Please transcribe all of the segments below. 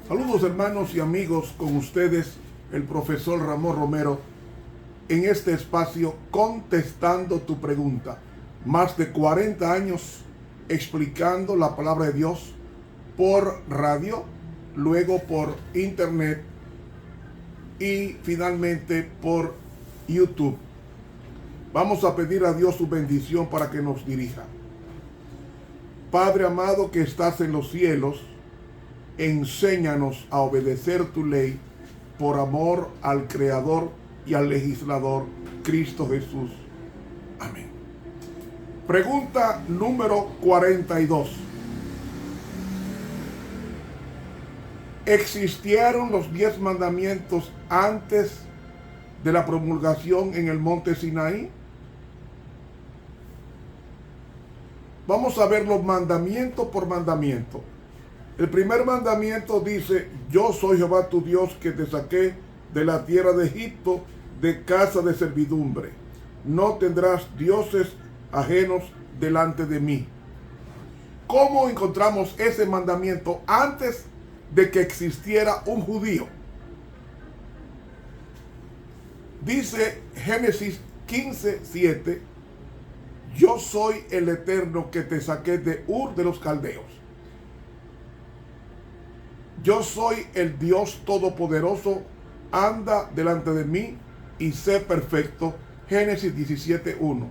Saludos hermanos y amigos, con ustedes el profesor Ramón Romero en este espacio contestando tu pregunta. Más de 40 años explicando la palabra de Dios por radio, luego por internet y finalmente por YouTube. Vamos a pedir a Dios su bendición para que nos dirija. Padre amado que estás en los cielos, enséñanos a obedecer tu ley por amor al Creador y al legislador Cristo Jesús. Amén. Pregunta número 42. ¿Existieron los 10 mandamientos antes de la promulgación en el monte Sinaí? Vamos a ver los mandamientos por mandamiento. El primer mandamiento dice: yo soy Jehová tu Dios que te saqué de la tierra de Egipto, de casa de servidumbre. No tendrás dioses ajenos delante de mí. ¿Cómo encontramos ese mandamiento antes de que existiera un judío? Dice Génesis 15:7: yo soy el Eterno que te saqué de Ur de los Caldeos. Yo soy el Dios Todopoderoso, anda delante de mí y sé perfecto. Génesis 17:1.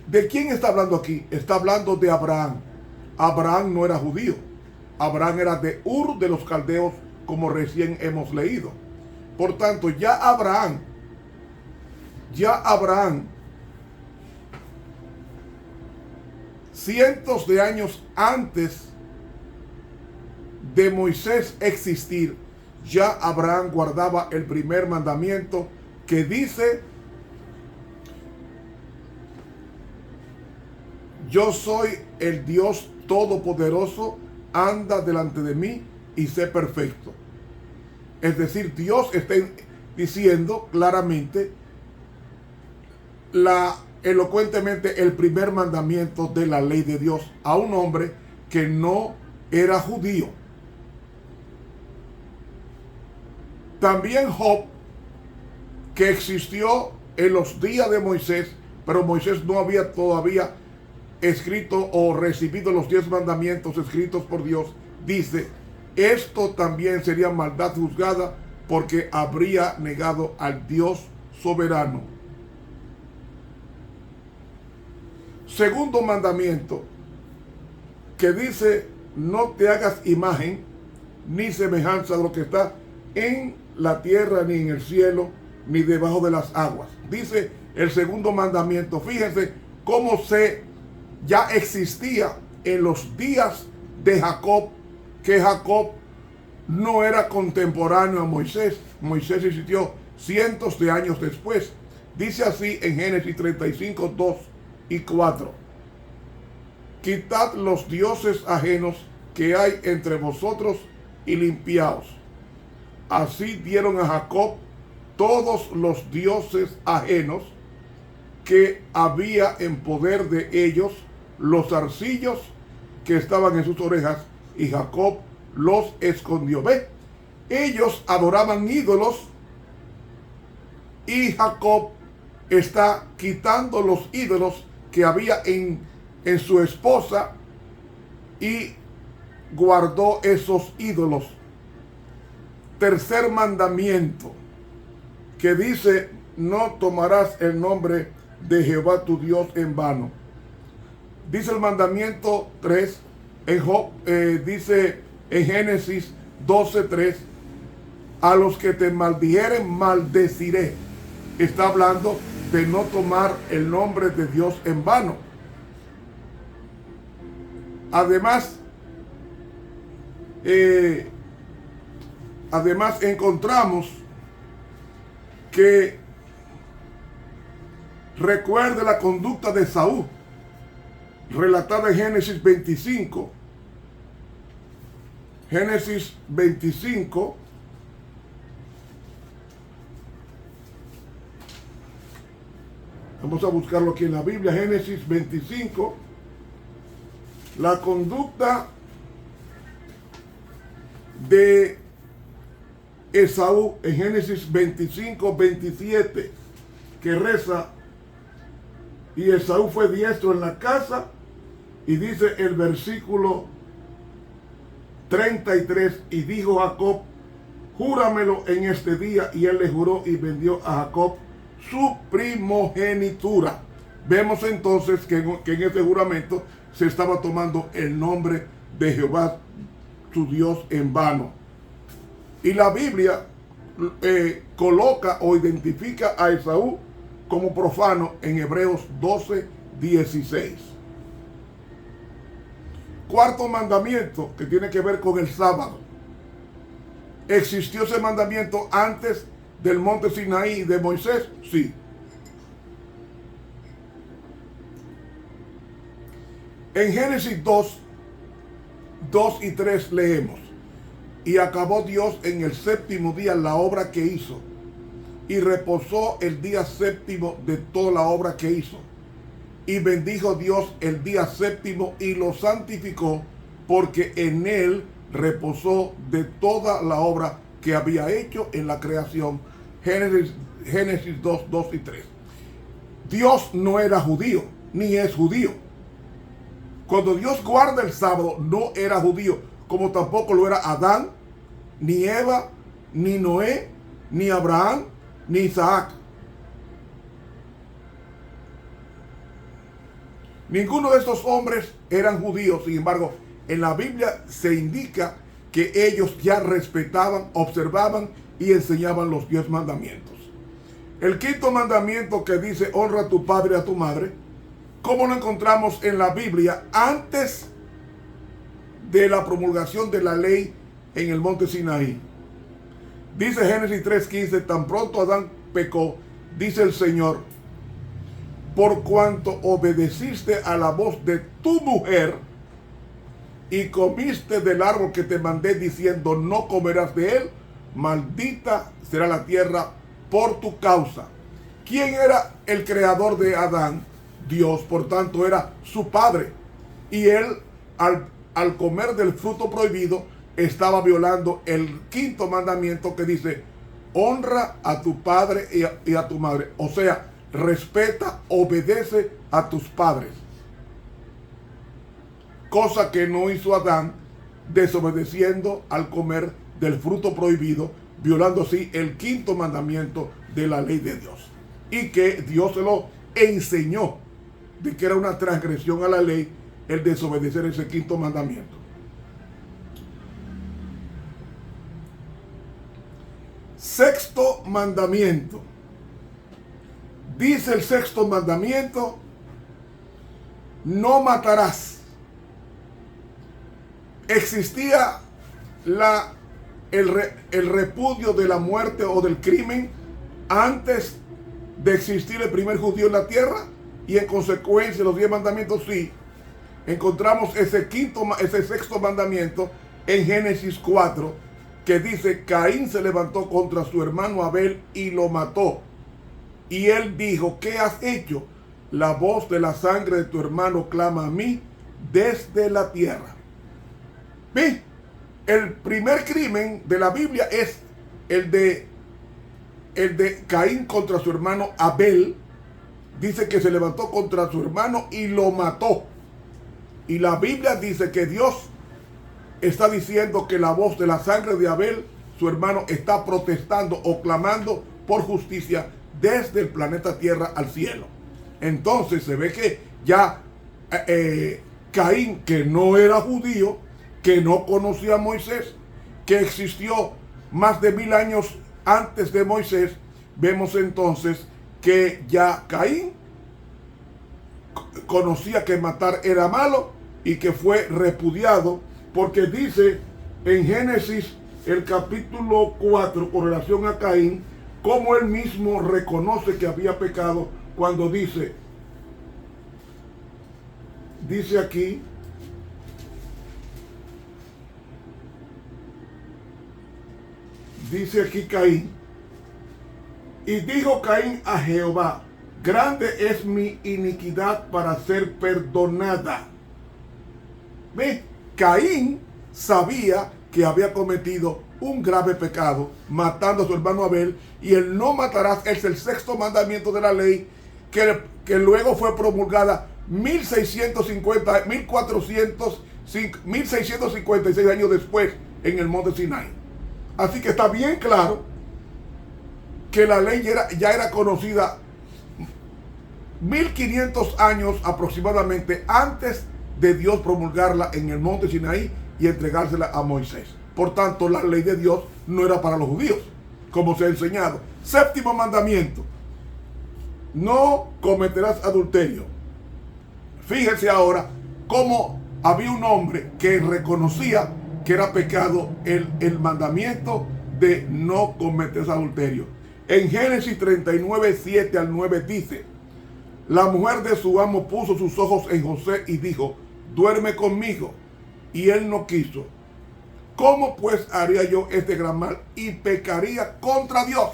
¿De quién está hablando aquí? Está hablando de Abraham. Abraham no era judío. Abraham era de Ur de los Caldeos, como recién hemos leído. Por tanto, ya Abraham, cientos de años antes de Moisés existir, ya Abraham guardaba el primer mandamiento que dice: yo soy el Dios Todopoderoso, anda delante de mí y sé perfecto. Es decir, Dios está diciendo claramente, elocuentemente, el primer mandamiento de la ley de Dios a un hombre que no era judío. También Job, que existió en los días de Moisés, pero Moisés no había todavía escrito o recibido los 10 mandamientos escritos por Dios, dice: esto también sería maldad juzgada, porque habría negado al Dios soberano. Segundo mandamiento, que dice: no te hagas imagen ni semejanza de lo que está en la tierra, ni en el cielo, ni debajo de las aguas. Dice el segundo mandamiento. Fíjense cómo ya existía en los días de Jacob, que Jacob no era contemporáneo a Moisés. Moisés existió cientos de años después. Dice así en Génesis 35, 2 y 4: quitad los dioses ajenos que hay entre vosotros y limpiaos. Así dieron a Jacob todos los dioses ajenos que había en poder de ellos, los zarcillos que estaban en sus orejas, y Jacob los escondió. ¿Ve? Ellos adoraban ídolos y Jacob está quitando los ídolos que había en su esposa y guardó esos ídolos. Tercer mandamiento, que dice: no tomarás el nombre de Jehová tu Dios en vano. Dice el mandamiento 3 en Job, dice en Génesis 12:3: a los que te maldijeren maldeciré. Está hablando de no tomar el nombre de Dios en vano. Además encontramos que recuerde la conducta de Saúl, relatada en Génesis 25. Génesis 25, vamos a buscarlo aquí en la Biblia. Génesis 25, La conducta de Esaú en Génesis 25-27, que reza: y Esaú fue diestro en la casa, y dice el versículo 33, y dijo Jacob: júramelo en este día, y él le juró y vendió a Jacob su primogenitura. Vemos entonces que en este juramento se estaba tomando el nombre de Jehová, su Dios, en vano. Y la Biblia coloca o identifica a Esaú como profano en Hebreos 12:16. Cuarto mandamiento, que tiene que ver con el sábado. ¿Existió ese mandamiento antes del monte Sinaí de Moisés? Sí. En Génesis 2 y 3 leemos: y acabó Dios en el séptimo día la obra que hizo, y reposó el día séptimo de toda la obra que hizo. Y bendijo Dios el día séptimo y lo santificó, porque en él reposó de toda la obra que había hecho en la creación. Génesis 2 y 3. Dios no era judío, ni es judío. Cuando Dios guarda el sábado, no era judío, como tampoco lo era Adán, ni Eva, ni Noé, ni Abraham, ni Isaac. Ninguno de estos hombres eran judíos. Sin embargo, en la Biblia se indica que ellos ya respetaban, observaban y enseñaban los 10 mandamientos. El quinto mandamiento, que dice: honra a tu padre y a tu madre, ¿cómo lo encontramos en la Biblia antes de la promulgación de la ley en el monte Sinaí? Dice Génesis 3:15: tan pronto Adán pecó, dice el Señor, por cuanto obedeciste a la voz de tu mujer y comiste del árbol que te mandé diciendo: no comerás de él, maldita será la tierra por tu causa. ¿Quién era el creador de Adán? Dios. Por tanto, era su padre. Y él, al comer del fruto prohibido, estaba violando el quinto mandamiento, que dice: honra a tu padre y a tu madre. O sea, respeta, obedece a tus padres. Cosa que no hizo Adán, desobedeciendo al comer del fruto prohibido, violando así el quinto mandamiento de la ley de Dios. Y que Dios se lo enseñó, de que era una transgresión a la ley el desobedecer ese quinto mandamiento. Sexto mandamiento. Dice el sexto mandamiento: no matarás. Existía el repudio de la muerte o del crimen antes de existir el primer judío en la tierra, y en consecuencia los 10 mandamientos sí. Encontramos ese sexto mandamiento en Génesis 4, que dice: Caín se levantó contra su hermano Abel y lo mató. Y él dijo: ¿qué has hecho? La voz de la sangre de tu hermano clama a mí desde la tierra. ¿Ven? El primer crimen de la Biblia es el de Caín contra su hermano Abel. Dice que se levantó contra su hermano y lo mató. Y la Biblia dice que Dios está diciendo que la voz de la sangre de Abel, su hermano, está protestando o clamando por justicia desde el planeta Tierra al cielo. Entonces se ve que ya Caín, que no era judío, que no conocía a Moisés, que existió más de 1000 años antes de Moisés, vemos entonces que ya Caín conocía que matar era malo y que fue repudiado, porque dice en Génesis el capítulo 4 con relación a Caín, como él mismo reconoce que había pecado, cuando dice aquí: dice aquí Caín: y dijo Caín a Jehová: grande es mi iniquidad para ser perdonada. ¿Ve? Caín sabía que había cometido un grave pecado, matando a su hermano Abel, y el no matarás es el sexto mandamiento de la ley, que luego fue promulgada 1656 años después en el monte Sinai. Así que está bien claro que la ley ya era conocida 1500 años aproximadamente antes de Dios promulgarla en el monte Sinaí y entregársela a Moisés. Por tanto, la ley de Dios no era para los judíos, como se ha enseñado. Séptimo mandamiento: no cometerás adulterio. Fíjense ahora cómo había un hombre que reconocía que era pecado el mandamiento de no cometer adulterio. En Génesis 39, 7 al 9 dice: la mujer de su amo puso sus ojos en José y dijo: duerme conmigo. Y él no quiso. ¿Cómo pues haría yo este gran mal y pecaría contra Dios?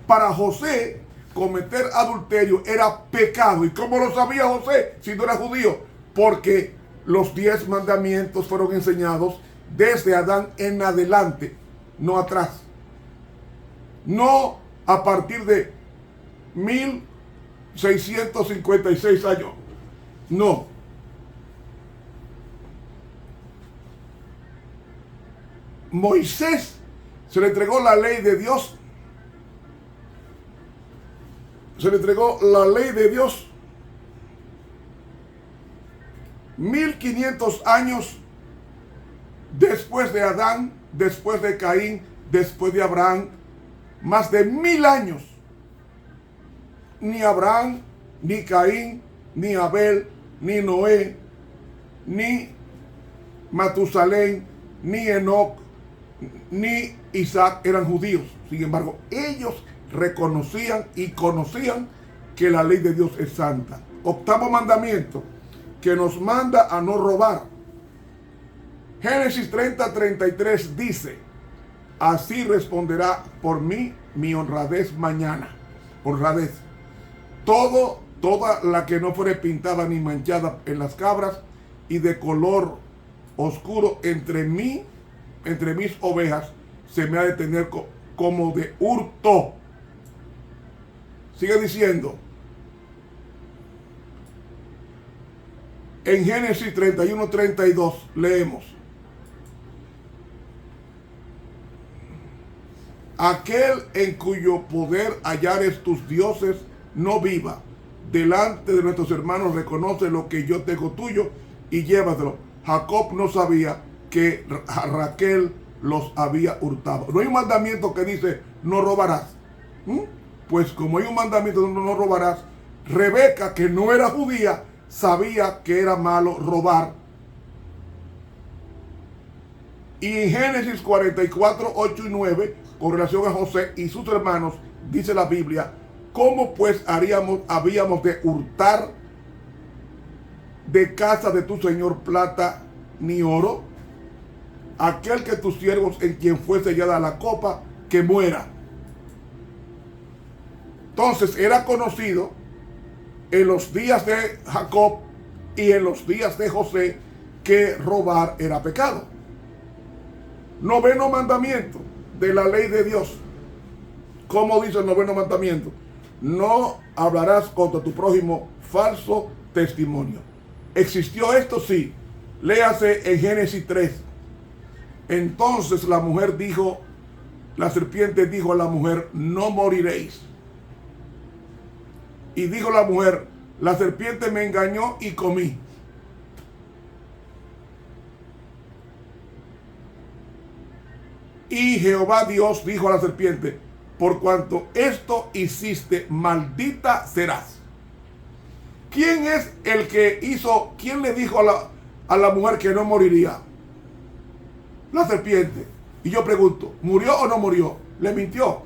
Para José, cometer adulterio era pecado. ¿Y cómo lo sabía José si no era judío? Porque los 10 mandamientos fueron enseñados desde Adán en adelante, no atrás. No a partir de 1656 años. No. Moisés se le entregó la ley de Dios. Se le entregó la ley de Dios 1500 años después de Adán, después de Caín, después de Abraham. Más de 1000 años. Ni Abraham, ni Caín, ni Abel, ni Noé, ni Matusalén, ni Enoc, ni Isaac eran judíos. Sin embargo, ellos reconocían y conocían que la ley de Dios es santa. Octavo mandamiento, que nos manda a no robar. Génesis 30:33 dice: así responderá por mí mi honradez mañana. Honradez. Toda la que no fuere pintada ni manchada en las cabras y de color oscuro entre mis ovejas, se me ha de tener como de hurto. Sigue diciendo. En Génesis 31:32 leemos: aquel en cuyo poder hallares tus dioses no viva. Delante de nuestros hermanos reconoce lo que yo tengo tuyo y llévatelo. Jacob no sabía que Raquel los había hurtado. No hay un mandamiento que dice no robarás. Pues como hay un mandamiento de no robarás, Rebeca, que no era judía, sabía que era malo robar. Y en Génesis 44, 8 y 9, con relación a José y sus hermanos, dice la Biblia: ¿cómo pues habíamos de hurtar de casa de tu señor plata ni oro? Aquel que tus siervos, en quien fue sellada la copa, que muera. Entonces era conocido en los días de Jacob y en los días de José que robar era pecado. Noveno mandamiento de la ley de Dios. ¿Cómo dice el noveno mandamiento? No hablarás contra tu prójimo falso testimonio. ¿Existió esto? Sí. Léase en Génesis 3. Entonces la serpiente dijo a la mujer: no moriréis. Y dijo la mujer: la serpiente me engañó y comí. Y Jehová Dios dijo a la serpiente: por cuanto esto hiciste, maldita serás. ¿Quién es el que hizo? ¿Quién le dijo a la mujer que no moriría? La serpiente. Y yo pregunto, ¿murió o no murió? Le mintió.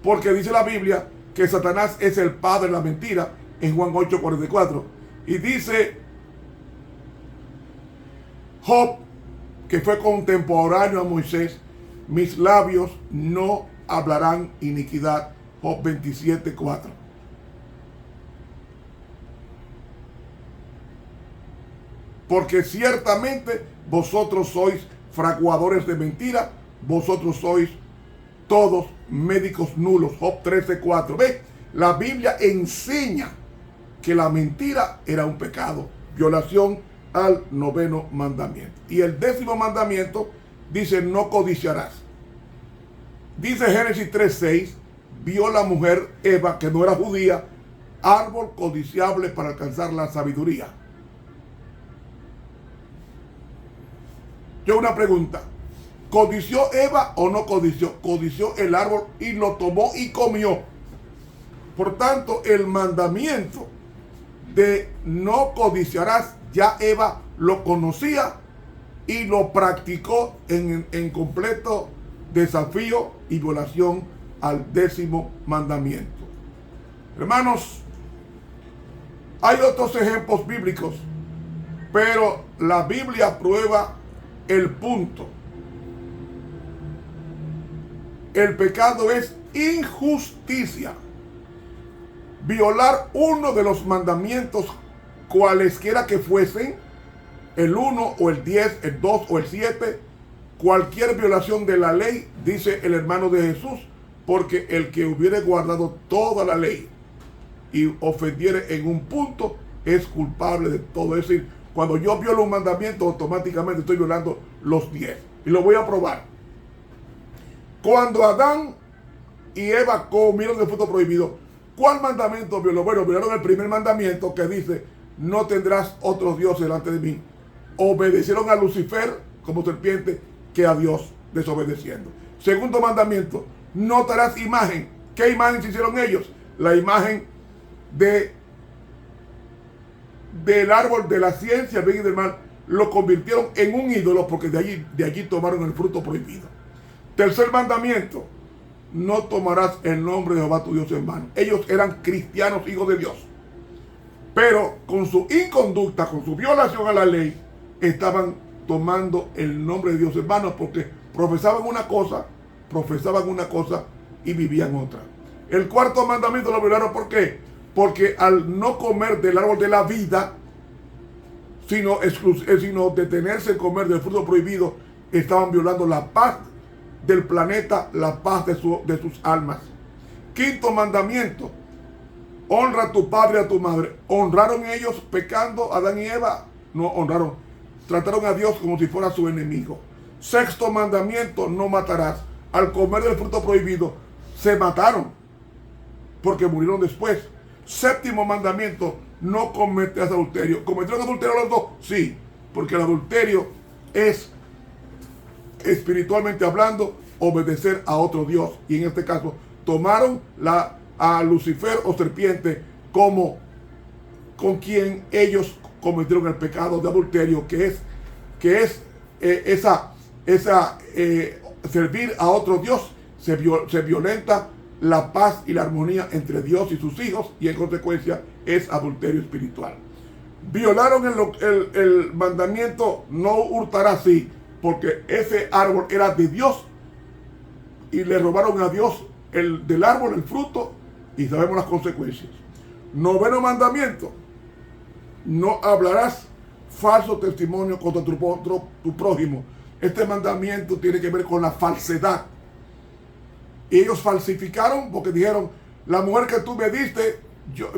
Porque dice la Biblia que Satanás es el padre de la mentira en Juan 8:44. Y dice Job, que fue contemporáneo a Moisés: mis labios no hablarán iniquidad. Job 27:4. porque ciertamente vosotros sois fraguadores de mentira, vosotros sois todos médicos nulos. Job 13:4. ¿Ve? La Biblia enseña que la mentira era un pecado, violación al 9º mandamiento. Y el 10º mandamiento dice: no codiciarás. Dice Génesis 3:6, vio la mujer Eva, que no era judía, árbol codiciable para alcanzar la sabiduría. Yo una pregunta: ¿codició Eva o no codició? Codició el árbol y lo tomó y comió. Por tanto, el mandamiento de no codiciarás, ya Eva lo conocía y lo practicó en completo desafío y violación al 10º mandamiento. Hermanos, hay otros ejemplos bíblicos, pero la Biblia prueba el punto. El pecado es injusticia. Violar uno de los mandamientos, cualesquiera que fuesen, el 1 o el 10, el 2 o el 7, cualquier violación de la ley, dice el hermano de Jesús, porque el que hubiere guardado toda la ley y ofendiere en un punto, es culpable de todo. Es decir, cuando yo violo un mandamiento, automáticamente estoy violando los 10. Y lo voy a probar. Cuando Adán y Eva comieron del fruto prohibido, ¿cuál mandamiento violó? Bueno, violaron el primer mandamiento, que dice: no tendrás otros dioses delante de mí. Obedecieron a Lucifer como serpiente, que a Dios desobedeciendo. Segundo mandamiento: no te harás imagen. ¿Qué imagen se hicieron ellos? La imagen del árbol de la ciencia, el bien y del mal. Lo convirtieron en un ídolo, porque de allí tomaron el fruto prohibido. Tercer mandamiento: no tomarás el nombre de Jehová tu Dios en vano. Ellos eran cristianos, hijos de Dios, pero con su inconducta, con su violación a la ley, estaban tomando el nombre de Dios en vano, porque profesaban una cosa y vivían otra. El cuarto mandamiento lo violaron. ¿Por qué? Porque al no comer del árbol de la vida, sino detenerse en comer del fruto prohibido, estaban violando la paz del planeta, la paz de sus almas. Quinto mandamiento: honra a tu padre y a tu madre. ¿Honraron ellos pecando, Adán y Eva? No honraron. Trataron a Dios como si fuera su enemigo. Sexto mandamiento: no matarás. Al comer del fruto prohibido, se mataron, porque murieron después. Séptimo mandamiento: no cometerás adulterio. ¿Cometieron adulterio los dos? Sí, porque el adulterio es, espiritualmente hablando, obedecer a otro Dios. Y en este caso, tomaron a Lucifer o serpiente como con quien ellos cometieron el pecado de adulterio, que es servir a otro Dios. Se violenta la paz y la armonía entre Dios y sus hijos, y en consecuencia es adulterio espiritual. Violaron el mandamiento: no hurtarás, sí, porque ese árbol era de Dios y le robaron a Dios del árbol el fruto, y sabemos las consecuencias. Noveno mandamiento: no hablarás falso testimonio contra tu prójimo. Este mandamiento tiene que ver con la falsedad. Y ellos falsificaron, porque dijeron: la mujer que tú me diste, yo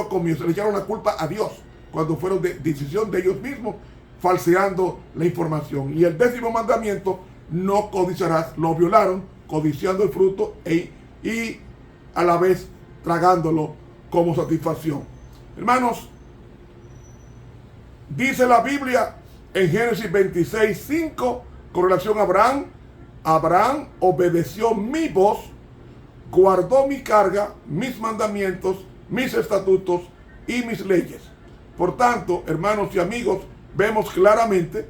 comí. Se le echaron la culpa a Dios, cuando fueron de decisión de ellos mismos, falseando la información. Y el 10º mandamiento: no codiciarás. Lo violaron, codiciando el fruto y a la vez tragándolo como satisfacción. Hermanos, dice la Biblia en Génesis 26:5, con relación a Abraham: Abraham obedeció mi voz, guardó mi carga, mis mandamientos, mis estatutos y mis leyes. Por tanto, hermanos y amigos, vemos claramente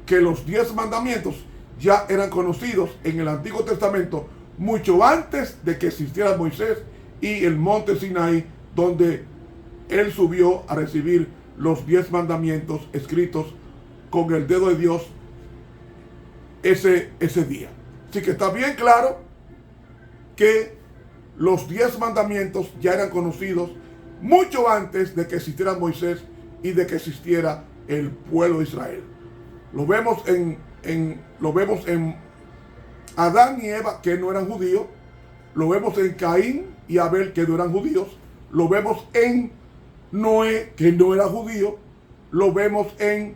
que los 10 mandamientos ya eran conocidos en el Antiguo Testamento, mucho antes de que existiera Moisés y el monte Sinaí, donde él subió a recibir los 10 mandamientos escritos con el dedo de Dios ese día. Así que está bien claro que los 10 mandamientos ya eran conocidos mucho antes de que existiera Moisés y de que existiera el pueblo de Israel. Lo vemos en Adán y Eva, que no eran judíos. Lo vemos en Caín y Abel, que no eran judíos. Lo vemos en Noé, que no era judío. Lo vemos en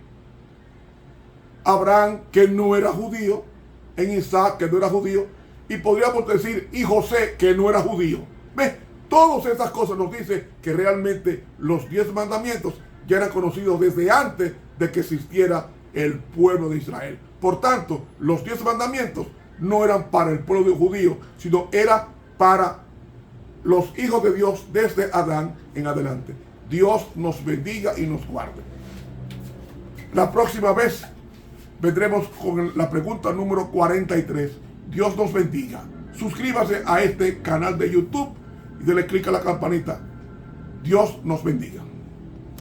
Abraham, que no era judío. En Isaac, que no era judío. Y podríamos decir, y José, que no era judío. ¿Ves? Todas esas cosas nos dicen que realmente los 10 mandamientos ya eran conocidos desde antes de que existiera el pueblo de Israel. Por tanto, los 10 mandamientos no eran para el pueblo judío, sino era para los hijos de Dios desde Adán en adelante. Dios nos bendiga y nos guarde. La próxima vez vendremos con la pregunta número 43. Dios nos bendiga. Suscríbase a este canal de YouTube y dele clic a la campanita. Dios nos bendiga.